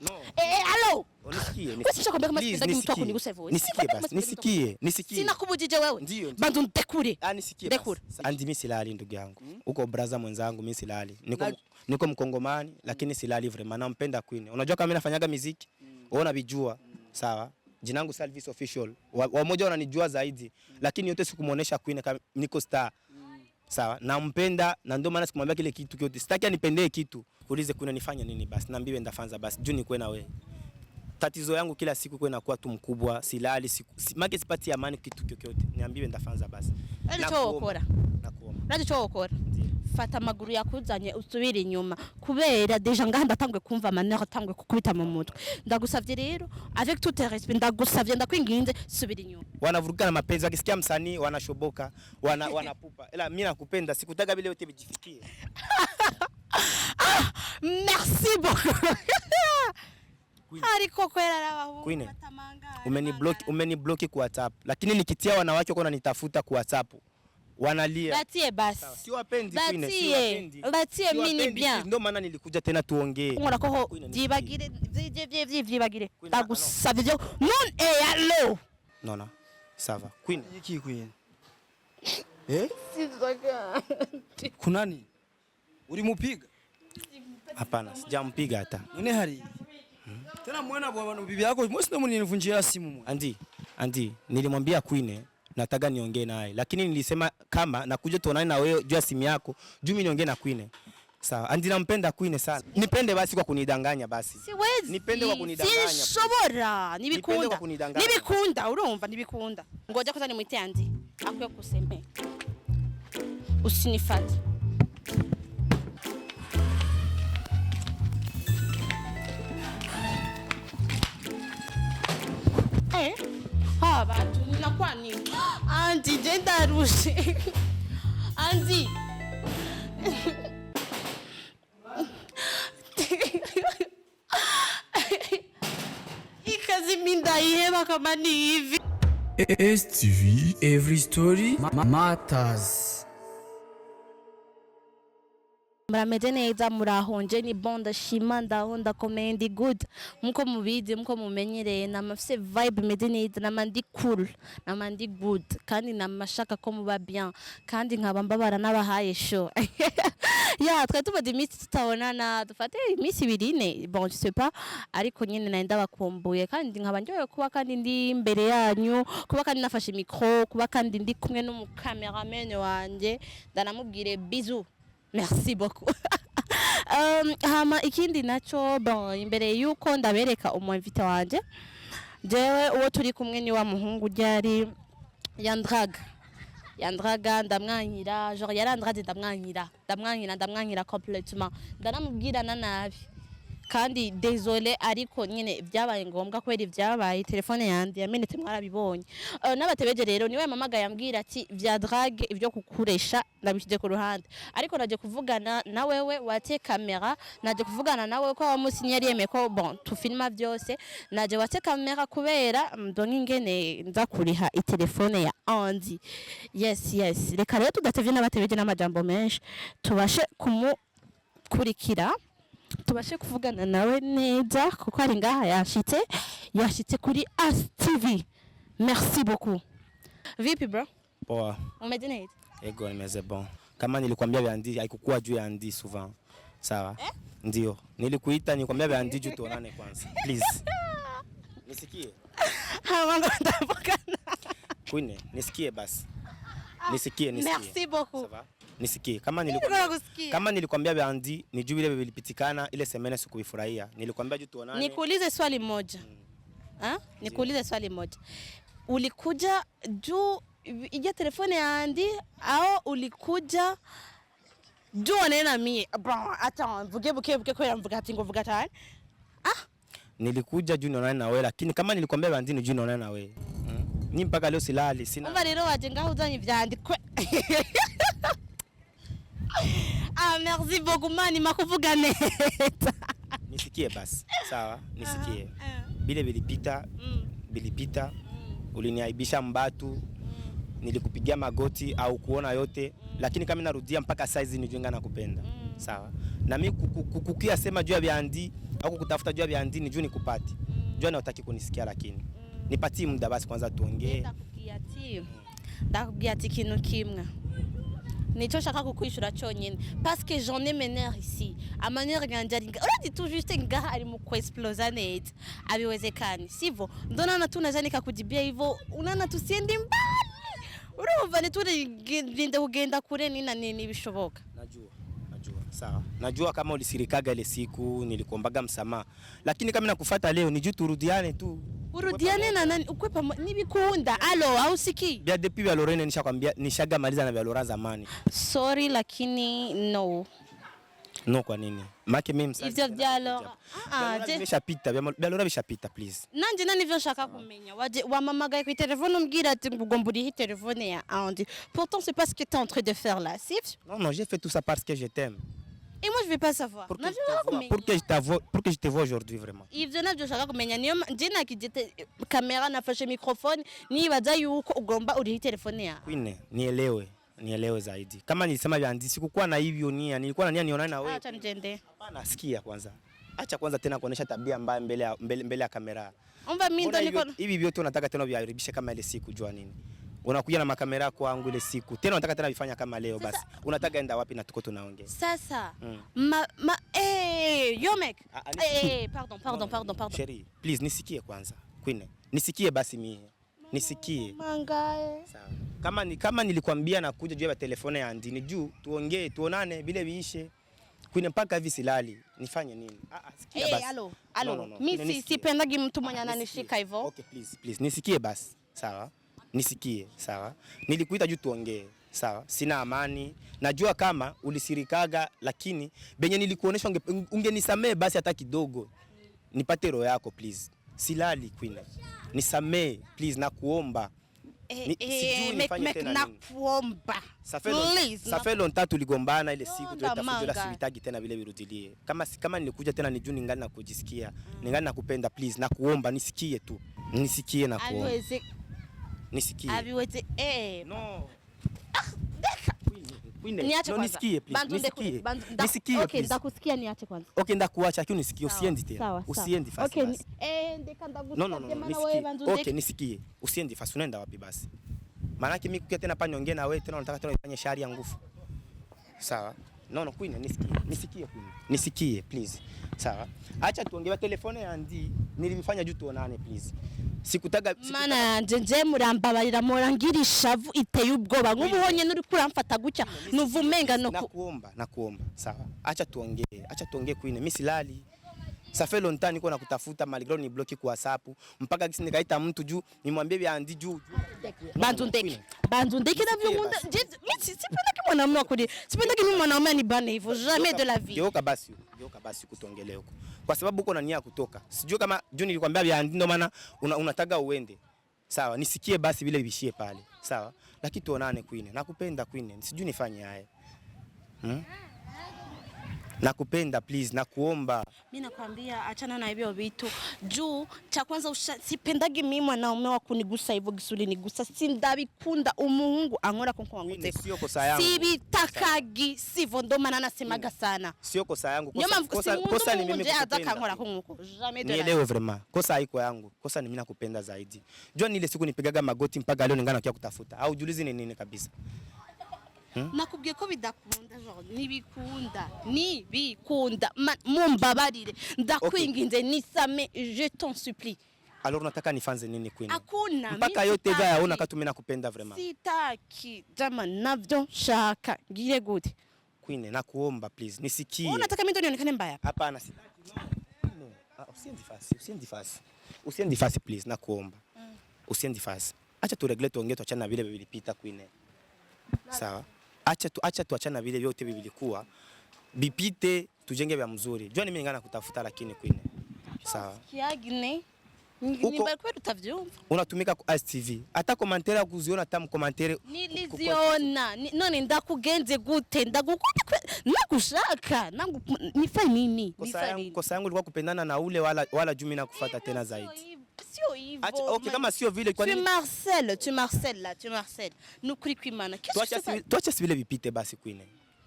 No. Hello. Unisikie. Sio kwamba kama sipenda mtu wako niguse voice. Nisikie basi. Sina kubujije wewe. Bandu ntekure. Nisikie basi. Andi mimi silali ndugu yangu. Uko brother mwenzangu mimi silali. Niko Mkongomani lakini silali vraiment nampenda Queen. Unajua kama mimi nafanyaga muziki? Unaona bijua. Sawa? Jina langu Salvis Official. Wamoja wananijua zaidi lakini yote sikumuonesha Queen kama niko star. Sawa? Nampenda na ndio maana sikumwambia kile kitu kyote. Sitaki anipendee kitu. Kuulize Queen nifanye nini basi? Naambiwe ndafanza basi. Juu nikuwe na wewe. Tatizo yangu kila siku kwa inakuwa tu mkubwa, silali make sipati amani kitu kyokyote. Niambiwe ndafanza basi. Nakuomba. Nacho ukora. Fata amaguru yakuzanye usubire inyuma kubera deja nganda tangwe kumva amanero tangwe kukubita mu mutwe. Ndagusavye rero avec tout respect ndagusavye ndakwinginze subira inyuma. Wanavurugana mapenzi wakisikia msanii wanashoboka, wanapupa. Ila mimi nakupenda sikutaka vile yote bijifikie. Merci beaucoup. Hariko kwera n'abahungu batamangara. Umeniblock kwa WhatsApp. Lakini nikitia wanawake wako wananitafuta kwa WhatsApp. Wanalia. Batie basi. Siwapendi Queen, siwapendi. Batie mini bien. Ndio maana nilikuja tena tuongee. Ngora ko jibagire jibagire. Tagusavye non allo. Non. Ça va. Queen. Yiki Queen. Sitaka. Kunani? Ulimupiga? Hapana, sijampiga hata. Nene hari. Tena mwana bwana bibi yako mimi ndio mnivunjia simu mwana. Andi, nilimwambia Queen nataka niongee naye. Lakini nilisema kama nakuja tuonane na wewe juu ya simu yako, juu mimi niongee na Queen. Sawa. Andi nampenda Queen sana. Nipende basi kwa kunidanganya basi. Siwezi. Nipende kwa kunidanganya. Sishobora. Nibikunda, urumva nibikunda. Ngoja kwanza nimwite Andi. Akwiye kuseme. Usinifate. Batu ninakuwa nini? Andi jenda rushe. Andi. Ikazi minda iheba kama ni hivi. STV, every story matters. Murameze neza murahonje ni bonda shima ndahonda komedi good muko mubizi muko mumenyereye namafise vibe meze neza namandi cool namandi good kandi namashaka ko muba bien kandi nkaba mbabara nabahaye show ya twatumaze imisi tutabonana dufate imisi birine bon je sais pas ariko nyine naenda bakumbuye kandi nkaba njyoye kuba kandi ndi imbere yanyu kuba kandi nafashe micro kuba kandi ndi kumwe n'umukameraman wanje ndanamubwire bisous. Merci beaucoup. Hama ikindi nacho bon imbere yuko ndabereka umwinvite wanje. Jewe uwo turi kumwe ni wa muhungu ryari Yandraga ndamwanyira genre yarandrade ndamwanyira complètement. Ndanamubwira nabi. Kandi désolé ariko nyine byabaye ngombwa kwera ibyabaye telefone yandi yamenetse mwarabibonye. N'abatebeje rero niwe mamaga yambwira ati vya drague ibyo kukuresha ndabishije ku ruhande. Ariko naje kuvugana na wewe wate kamera, naje kuvugana nawe ko wamusinyari yemeko bon tufilma byose, naje wate kamera kubera ndonke ingene nza kuriha telefone ya Andi. Yes. Reka rero tudatevye n'abatebeje n'amajambo menshi tubashe kumukurikira. Tubashe kuvugana nawe neza kuko ari ngaha yashitse kuri STV. Merci beaucoup. Vipi bro? Poa. Umeze neza? Ego nimeze bon. Kama nilikwambia Bandi haikukua juu ya Andi souvent. Sawa? Ndio. Nilikuita nikwambia Bandi juu tuonane kwanza. Please. Nisikie. Hawango ndavugana. Queen, nisikie basi. Nisikie. Merci beaucoup. Sawa? Nisikie. Kama nilikwambia Bandi ni juu ile vilipitikana ile semene sikuifurahia. Nilikwambia juu tuonane. Nikuulize swali moja. Nikuulize swali moja. Ulikuja juu ija telefone ya Andi au ulikuja juu onena mie? Bon, attends, vuge kwa yamvuga ati ngo vuga tani. Nilikuja juu nionane na wewe lakini kama nilikwambia Bandi ni juu nionane na wewe. Ni mpaka leo silali sina. Umva rero waje ngaho uzanye vyandi kwe. Merci beaucoup mani makuvuga neza. Nisikie basi. Sawa, nisikie. Bile bilipita. Uliniaibisha mbatu. Nilikupigia magoti au kuona yote lakini kama narudia mpaka size ni jenga nakupenda. Sawa. Na mimi kukia sema juu ya Biandi au kukutafuta juu ya Biandi ni juu nikupate. Jua nataki kunisikia lakini. Nipatie muda basi kwanza tuongee. Ndakubwira ati ikintu kimwe. Nico shaka kukwishura cyonyine parce que j'en ai mener ici. Amanere nganjaringa. Uradi tu juste ngaha ari mu kuexplosa net. Abiwezekani. Sivyo? Ndona na tunajanika kujibia hivyo. Unaona tusiende mbali. Urumva ni turinde kugenda kure nina nini bishoboka. Najua. Sawa. Najua kama ulisirikaga ile siku nilikuombaga msamaha. Lakini kama nakufuata leo ni juu turudiane tu. Urudiane na nani ukwepa nibikunda alo au siki bia depuis vya Lorena nishakwambia nishaga maliza na vya Lora zamani. Sorry lakini no. No kwa nini? Make mimi msasa. Ivyo vyalo Bishapita vya Lora bishapita please. Nanje nani vyo shaka kumenya. Wa mamagaye ku telefone umbwira ati ngugomburi hi telefone ya Andy. Pourtant c'est pas ce que tu es en train de faire là, si? Non, j'ai fait tout ça parce que je t'aime. Et moi je vais pas savoir. Pour que je te vois aujourd'hui vraiment. Ivyo navyo shaka kumenya niyo njena kijete kamera nafashe microphone nibaza yuko ugomba uri hi telefone ya. Kwine nielewe zaidi. Kama nilisema vya Andy sikukuwa na hivyo nilikuwa na nia nionane na wewe. Acha nijende. Hapana, sikia kwanza. Acha kwanza tena kuonesha tabia mbaya mbele ya kamera. Omba mimi ndo niko hivi vyote unataka tena viharibishe kama ile siku jua nini? Unakuja na makamera kwangu ile siku. Tena unataka tena vifanya kama leo basi. Unataka enda wapi na tuko tunaongea? Sasa. Yomek. Pardon. Chérie, please nisikie kwanza. Queen, nisikie basi mimi. Nisikie. Mangae. Sawa. Kama nilikwambia nakuja juu ya telefone ya Andy ni juu tuongee tuonane vile viishe. Queen mpaka hivi silali. Nifanye nini? Sikia basi. Alo. Mimi sipendagi mtu mwenye ananishika hivyo. Okay, please. Nisikie basi. Sawa? Nisikie, sawa? Nilikuita juu tuongee. Sawa? Sina amani. Najua kama ulisirikaga lakini benye nilikuonesha ungenisamee basi hata kidogo. Nipate roho yako please. Silali Queen. Nisamee please nakuomba. Sijui nifanye tena nini. Nakuomba. Ça fait longtemps tuligombana ile siku tulitafuta sivitagi tena vile virudilie. Kama nilikuja tena ni juu ningali nakujisikia. Ningali nakupenda please nakuomba nisikie tu. Nisikie nakuomba. Nisikie. Abiweze No. Niache kwanza. Nisikie please. Nisikie. Okay, ndakusikia niache kwanza. Okay, ndakuacha lakini unisikie usiendi tena. Usiendi fast. Okay, ndeka ndagusikia maana wewe bandu. Okay, nisikie. Usiendi fast unaenda wapi basi? Maana yake mimi kukia tena pa niongee na wewe tena unataka tena ufanye shari ya nguvu. Sawa? No, Queen, nisikie Queen. Nisikie please. Sawa? Acha tuongee telefone ya Andy nilifanya juu tuonane please. Sikutaga mana nje murambabarira morangira ishavu iteye ubwoba nk'ubuhonye nuri kuramfata gucya nuvumenga no nakuomba sawa acha tuongee Queen mimi silali ça fait longtemps niko nakutafuta malgré ni bloki kwa WhatsApp mpaka kisi nikaita mtu juu nimwambie vya Andy juu bantu ndeki na vyungunda mimi sipenda kama mwanamume kudi sipenda kama mwanamume ni bane hivyo jamais de la vie geuka basi kutongelea huko kwa sababu uko na nia kutoka sijui kama juu nilikwambia vya Andy ndo maana unataka uende sawa nisikie basi vile bishie pale sawa lakini tuonane Queen nakupenda Queen sijui nifanye haya nakupenda please nakuomba mimi nakwambia achana na hivyo vitu juu cha kwanza sipendagi mimi mwanaume wa kunigusa hivyo gisuli nigusa sindabikunda umuhungu ankora konko wanguze sio kosa yangu sibitakagi sivyo ndo maana nasemaga sana sio kosa yangu kosa ni mimi kukupenda jamais de nielewe vraiment kosa haiko yangu kosa ni mimi nakupenda zaidi jua ni ile siku nipigaga magoti mpaka leo ningana kia kutafuta au julizi ni nini kabisa nakubwiye ko bidakunda nibikunda mumbabarire ndakwinginze nisame je t'en supplie alors nataka nifanze nini Queen hakuna mpaka yote vya yaona kama mimi nakupenda vraiment sitaki jama navyo shaka ngire gute Queen nakuomba please nisikie unataka mimi ndo nionekane mbaya hapana sitaki no usiendi fast please nakuomba usiendi fast acha tu regle tuongee tuachana vile vilipita Queen sawa acha tuachana vile vyote vilikuwa bipite tujenge vya mzuri jua ni mimi ngana kutafuta lakini Queen sawa kiagine nimba kwetu utavyumva unatumika ku STV hata commentaire kuziona tamu commentaire niliziona none ndakugenze gute ndagukunda nakushaka nangu nifanye nini kosa yangu ilikuwa kupendana na ule wala juu mimi nakufuata tena zaidi sio hivyo okay kama sio vile kwa nini tu Marcel nukuri kwimana tuacha vile vipite basi Queen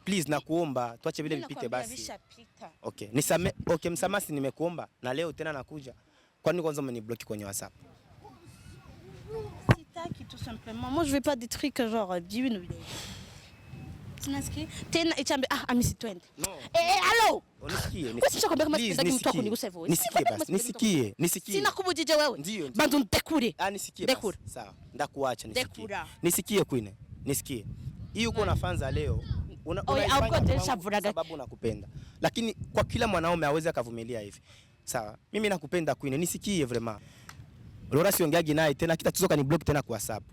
Please nakuomba tuache vile vipite basi. Okay. Okay, msamasi nimekuomba na leo tena nakuja. Kwani kwanza umeniblock kwenye WhatsApp? Sitaki tout simplement. Moi je veux pas des trucs genre divino video. Sinasikia? Tena ichambe amisi twende. No. Allo. Unisikie. Kwani kama sitaki mtu wako niguse voice. Nisikie basi. Nisikie. Sina kubujije wewe. Ndio. Bandu ndekure. Nisikie basi. Dekura. Sawa. Ndakuacha nisikie. Dekura. Nisikie Queen. Nisikie. Hii uko unafanza leo. Sababu nakupenda. Lakini kwa kila mwanaume hawezi akavumilia hivi. Sawa. Mimi nakupenda Queen. Nisikie vraiment. Lora siongeagi naye tena kitatuzo kani block tena kwa WhatsApp.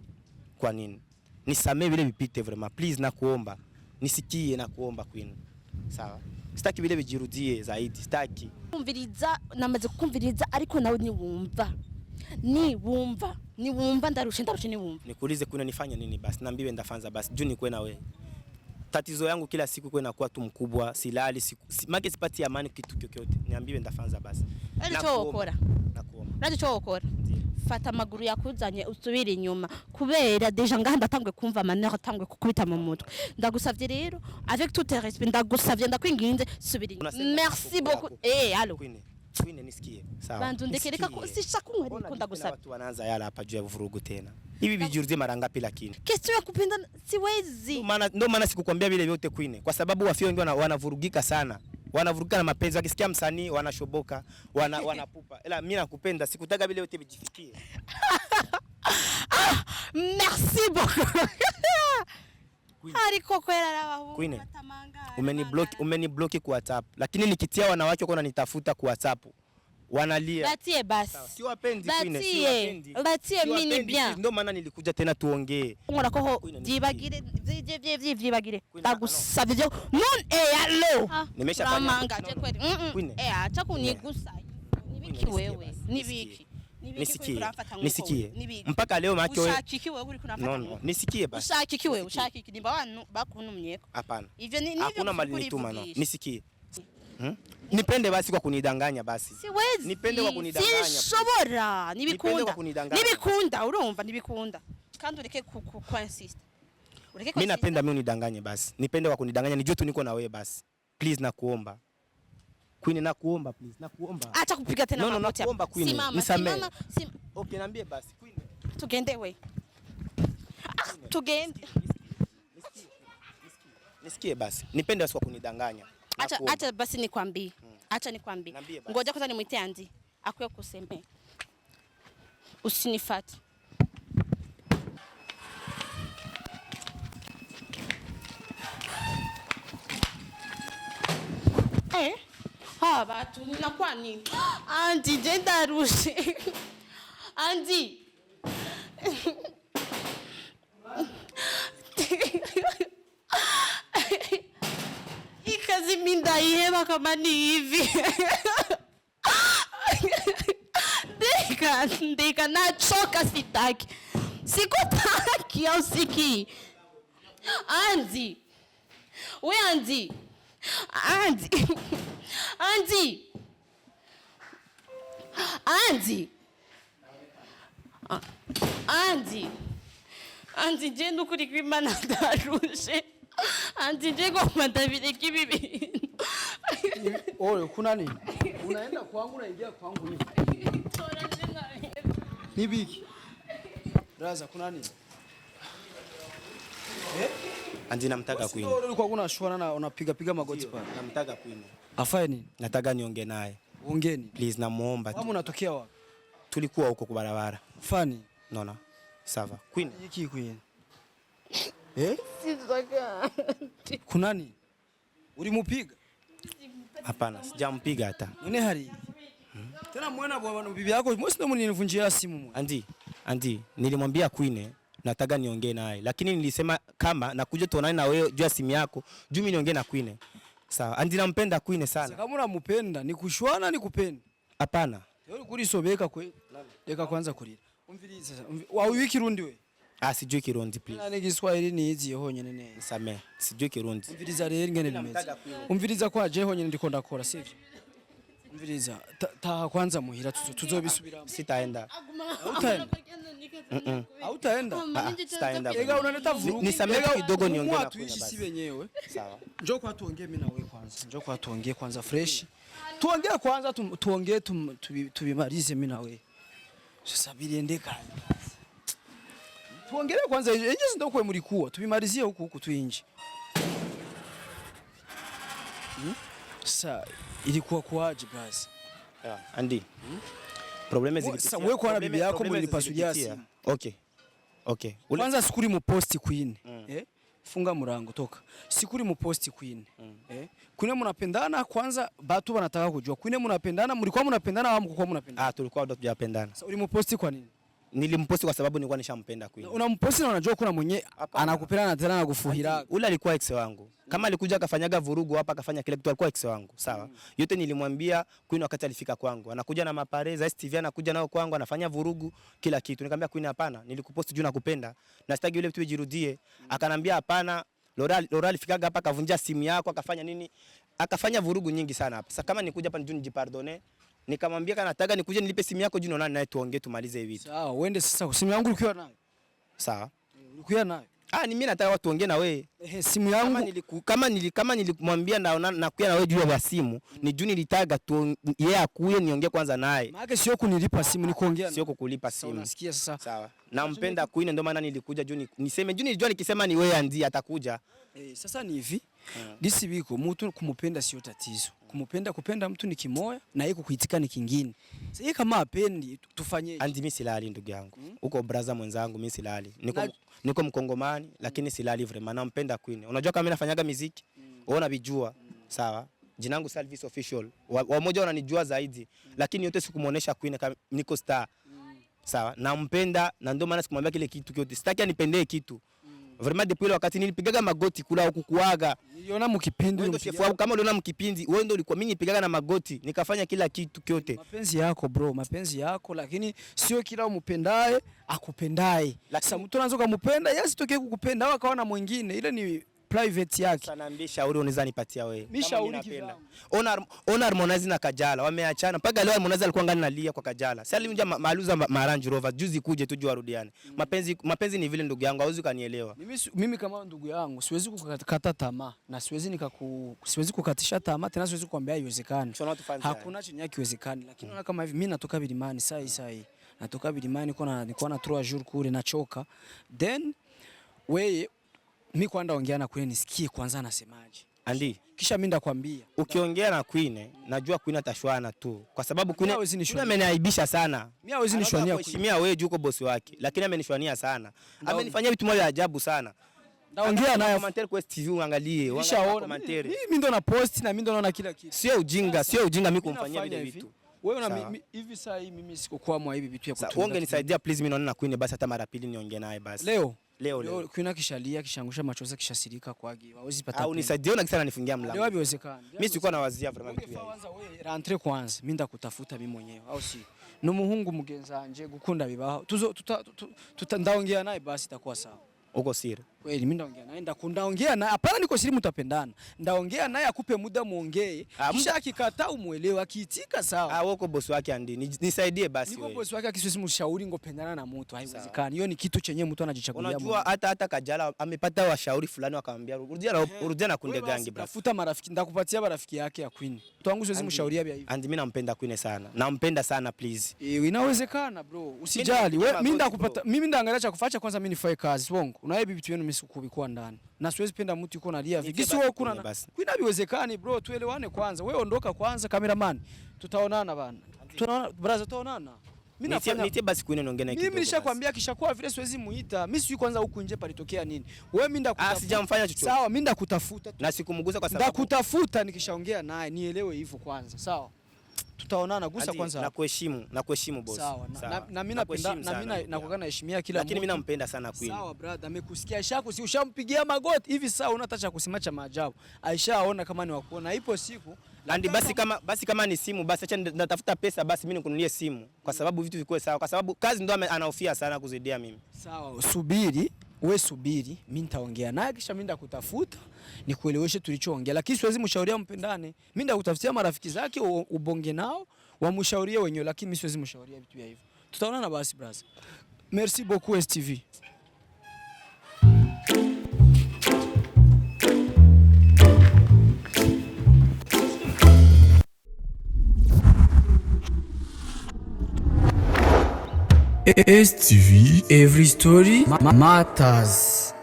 Kwa nini? Nisamee vile vipite vraiment. Please nakuomba. Nisikie nakuomba Queen. Sawa. Sitaki vile vijirudie zaidi. Sitaki. Kumviriza namaze kukumviriza ariko nawe niwumva ndarushe niwumva. Nikuulize Queen nifanye nini basi? Naambiwe ndafanza basi. Juu nikuwe na wewe. Tatizo yangu kila siku kwa inakuwa tu mkubwa, silali make sipati amani kitu kyokyote. Niambiwe ndafanza basi. Nakuomba. Nakuomba. Fata maguru yakuzanye usubire inyuma kubera deja nganda tangwe kumva manera tangwe kukubita mu mutwe. Ndagusavye rero avec tout respect ndagusavye ndakwinginze subire inyuma. Merci beaucoup. Allo. Queen nisikie. Sawa. Bandu ndekereka ko sishakumwe ariko ndagusavye. Watu wanaanza yala hapa juu ya vurugu tena. Hivi vijurudie mara ngapi lakini? Question ya kupenda siwezi. Ndio maana sikukwambia vile vyote Queen, kwa sababu wafio wengi wanavurugika sana. Wanavurugika na mapenzi, wakisikia msanii wanashoboka, wanapupa. Ila mimi nakupenda, sikutaka vile vyote vijifikie. Merci beaucoup. Ariko kwera rabahu. Queen. Umeniblock kwa WhatsApp, lakini nikitia wanawake wako wananitafuta kwa WhatsApp. Wanalia. Batie basi. Si wapendi Queen, si wapendi. Batie mini bien. Ndio maana nilikuja tena tuongee. Ngora ko jibagire jibagire. Ndagusavye allo. Nimeshafanya. Je kweli. Acha kunigusa. Nibiki wewe. Nibiki. Nisikie. Mpaka leo macho wewe. Ushakiki wewe uri kunafata. No, nisikie basi. Ushakiki wewe, ushakiki nimba wanu bakunumyeko. Hapana. Hivyo ni hakuna mali nituma no. Nisikie. Nipende basi kwa kunidanganya basi. Siwezi. Nipende kwa kunidanganya. Sishobora. Nibikunda, urumva nibikunda. Kandi ureke ku insist. Mimi napenda mimi unidanganye basi. Nipende kwa kunidanganya, nijue tu niko na wewe basi. Please nakuomba. Queen nakuomba please, nakuomba. Acha kupiga tena magoti. No, nakuomba Queen. Nisamee. Okay, niambie basi Queen. Tugende we. Tugende. Nisikie basi. Nipende basi kwa kunidanganya. Acha basi nikwambie. Acha nikwambie. Ngoja kwanza nimwite Andi. Akuye kusemea. Usinifuate. Batu ninakuwa nini? Andi jenda rushe. Andi. Ikazi minda iheba kama ni hivi. Ndeka nachoka sitaki. Sikutaki au siki. Andi. We Andi. Andi. Andi. Andi. Andi. Andi jendo kuri kwimana darushe. Andi jego mandabire kibibi. Oye, kuna nini? Unaenda kwangu unaingia kwangu hivi. Ni biki. Raza kuna nini? Andi namtaka Queen. Sio ulikuwa unashwana na unapiga magoti pale. Namtaka Queen. Afaye nini? Nataka niongee naye. Ongeni. Please namuomba. Kama unatokea wapi? Tulikuwa huko kwa barabara. Fani. Nona. Sawa. Queen. Yiki Queen. Sitaka. Kuna nini? Ulimupiga? Hapana, sijampiga hata. Nene hari. Tena mwana bwana bibi yako, mimi sio mnivunjia simu mwe. Andi, nilimwambia Queen nataka niongee naye. Lakini nilisema kama nakuja tuonane na wewe juu ya simu yako, juu mimi niongee na Queen. Sawa. Andi nampenda Queen sana. Sasa kama unampenda, ni kushwana ni kupenda. Hapana. Wewe kulisobeka kwe. Deka kwanza kulira. Umvirize sasa. Wawi Kirundi we. Sijui Kirundi please. Nani Kiswahili ni hizi honyene nene. Samee. Sijui Kirundi. Umviriza rero ngene nimeze. Umviriza kwa je honyene ndiko ndakora sivyo? Mviriza, ta kwanza muhira tuzobisubiramo. Sitaenda. Hautaenda? Sitaenda. Ega unaleta vurugu. Nisamehe kidogo niongee na tuishi kuna si basi. wenyewe. Sawa. Njoo kwa tuongee mimi na wewe kwanza. Njoo kwa tuongee kwanza fresh. Tuongee kwanza tuongee tubimalize mimi na wewe. Sasa biliendeka. Tuongelee kwanza yenyewe ndio kwa mlikuwa. Tubimalizie huku tuinje. Sasa ilikuwa kwaje basi? Andi. Probleme zilipitia. Sasa wewe kwa na bibi yako mlipasulia simu. Okay. Kwanza sikuri mu post queen. Funga murango toka. Sikuri mu post queen. Kune mnapendana kwanza batu wanataka kujua. Kune mnapendana mlikuwa mnapendana au mlikuwa mnapendana? Tulikuwa bado tujapendana. Sasa ulimposti kwa nini? Nilimposti kwa sababu nilikuwa nishampenda Queen. Unamposti na unajua kuna mwenye anakupenda na tena anakufuhira. Ule alikuwa ex wangu. Kama alikuja akafanyaga vurugu hapa akafanya kile kitu alikuwa ex wangu. Sawa. Yote nilimwambia Queen wakati alifika kwangu. Anakuja na mapareza STV anakuja nao kwangu anafanya vurugu kila kitu. Nikamwambia Queen hapana, nilikuposti juu nakupenda. Na sitaki yule vitu vijirudie. Akanambia hapana. Laura alifikaga hapa akavunja simu yako akafanya nini? Akafanya vurugu nyingi sana hapa. Sasa kama nikuja hapa njoo nijipardone. Nikamwambia kana nataka nikuje nilipe simu yako juu naye tuongee tumalize hivi. Sawa, uende sasa simu yangu ukiwa nayo. Sawa. Ulikuwa nayo. Ni mimi nataka watu ongee na wewe. Simu yangu kama nilimwambia nakuja na wewe juu ya simu, ni juu nilitaka tu yeye akuye niongee kwanza naye. Maana sio kunilipa simu ni kuongea. Sio kukulipa simu. Unasikia sasa? Sawa. Nampenda Queen ndio maana nilikuja juu niseme juu nilijua nikisema ni wewe ndiye atakuja. Sasa ni hivi. Disi biko mtu kumupenda sio tatizo. Kupenda mtu ni kimoya na yeye kuitika ni kingine. Sasa kama apendi tufanyeje? Andi mimi silali ndugu yangu. Uko brother mwenzangu mimi silali. Niko Mkongomani lakini silali vraiment nampenda Queen. Unajua kama mimi nafanyaga muziki, unaona bijua. Sawa? Jina langu Salvis Official. Wamoja wananijua zaidi lakini yote sikumuonesha Queen kama niko star. Sawa? Nampenda na ndio maana sikumwambia kile kitu kyote. Sitaki anipendee kitu. Vraiment depuis ile wakati nilipigaga magoti kula huku kuaga. Niliona mkipindi ndio chef wangu kama uliona mkipindi wewe ndio ulikuwa mimi nipigaga na magoti nikafanya kila kitu kyote. Mapenzi yako bro, mapenzi yako lakini sio kila umpendaye akupendaye. Sasa mtu anaanza kumpenda yeye asitokee kukupenda au akaona mwingine ile ni private yake. Sana niambie shauri unaweza nipatia wewe. Mimi shauri kivyangu. Ona Harmonize na Kajala wameachana. Mpaka leo Harmonize alikuwa ngani nalia kwa Kajala. Sasa alimja maaluza Range Rover juzi kuje tu jua rudiane. Mapenzi ni vile ndugu yangu hauwezi kanielewa. Mimi kama ndugu yangu siwezi kukata tamaa na siwezi kukatisha tamaa tena siwezi kuambia haiwezekani. Hakuna chenye kiwezekani lakini unaona kama hivi mimi natoka Bilimani saa hii. Natoka Bilimani niko na 3 jours kule nachoka. Then wewe mimi kwanza ongea na Queen nisikie kwanza anasemaje. Andi, kisha mimi ndakwambia. Ukiongea na Queen, najua Queen atashwana tu. Kwa sababu Queen ameniaibisha sana. Mimi hawezi nishwania. Kuheshimia wewe juu uko bosi wake, lakini amenishwania sana. Amenifanyia vitu moja ajabu sana. Ndaongea naye commentaire kwa TV uangalie, uangalie commentaire. Mimi ndo na post na mimi ndo naona kila kitu. Sio ujinga mimi kumfanyia vile vitu. Wewe na hivi saa hii mimi sikokuwa mwa hivi vitu ya kutunza. Wewe ungenisaidia please, mimi naona na Queen basi hata mara pili niongee naye basi. Leo Queen akishalia kishangusha machozi kishasirika kwagi. Hawezi pata. Au nisaidie na kisha nifungia mlango. Leo haiwezekani. Mimi sikuwa nawazia vraiment vitu hivi. Kwanza wewe rentre kwanza, mimi ndakutafuta mimi mwenyewe au si? No muhungu mugenzanje gukunda bibaho. Ndaongea naye basi itakuwa sawa. Uko siri? Kweli mimi ndaongea naye ndaongea naye. Hapana niko siri mtapendana. Ndaongea naye akupe muda muongee. Kisha akikataa umuelewe akiitika sawa. Wewe uko bosi wake Andi. Nisaidie basi wewe. Niko bosi wake akisiwezi mshauri ngopendana na mtu haiwezekani. Hiyo ni kitu chenye mtu anajichagulia. Unajua hata Kajala amepata washauri fulani wakamwambia rudia na kunde gangi bro. Tafuta marafiki ndakupatia marafiki yake ya Queen. Mtu wangu siwezi mshauria bia hivi. Andi mimi nampenda Queen sana. Nampenda sana please. Inawezekana bro. Usijali. Mimi ndakupata mimi ndaangalia cha kufanya kwanza mimi nifanye kazi. Wongo. Unaye bibi tu yenu mimi sikubikuwa ndani. Na siwezi penda mtu yuko nalia hivi. Sio kuna Queen habiwezekani bro, tuelewane kwanza. Wewe ondoka kwanza cameraman. Tutaonana bana. Tunaona brother tutaonana. Mimi nafanya nitie basi Queen niongee naye kidogo. Mimi nishakwambia kishakuwa vile siwezi muita. Mimi sijui kwanza huku nje palitokea nini. Wewe mimi ndakutafuta. Sijamfanya chochote. Sawa, mimi ndakutafuta. Na sikumgusa kwa sababu ndakutafuta nikishaongea naye nielewe hivyo kwanza. Sawa. Tutaonana gusa kwanza. Nakuheshimu boss. Sawa. Na mimi napenda na mimi nakuwa naheshimia kila mtu. Lakini mimi nampenda sana Queen. Sawa brother, amekusikia si ushampigia magoti hivi sawa unataka kusema cha maajabu. Aishaona kama ni wakuona. Ipo siku Andi basi kama ni simu basi acha natafuta pesa basi mimi nikununulie simu kwa sababu vitu vikue sawa kwa sababu kazi ndo anahofia sana kuzidia mimi. Sawa, subiri wewe subiri, mimi nitaongea naye kisha mimi ndakutafuta nikueleweshe tulichoongea, lakini siwezi mshauria mpendane. Mimi ndakutafutia marafiki zake ubonge nao wamshaurie wenyewe, lakini mimi siwezi mshauria vitu vya hivyo. Tutaonana basi brother. Merci beaucoup STV. STV, every story matters.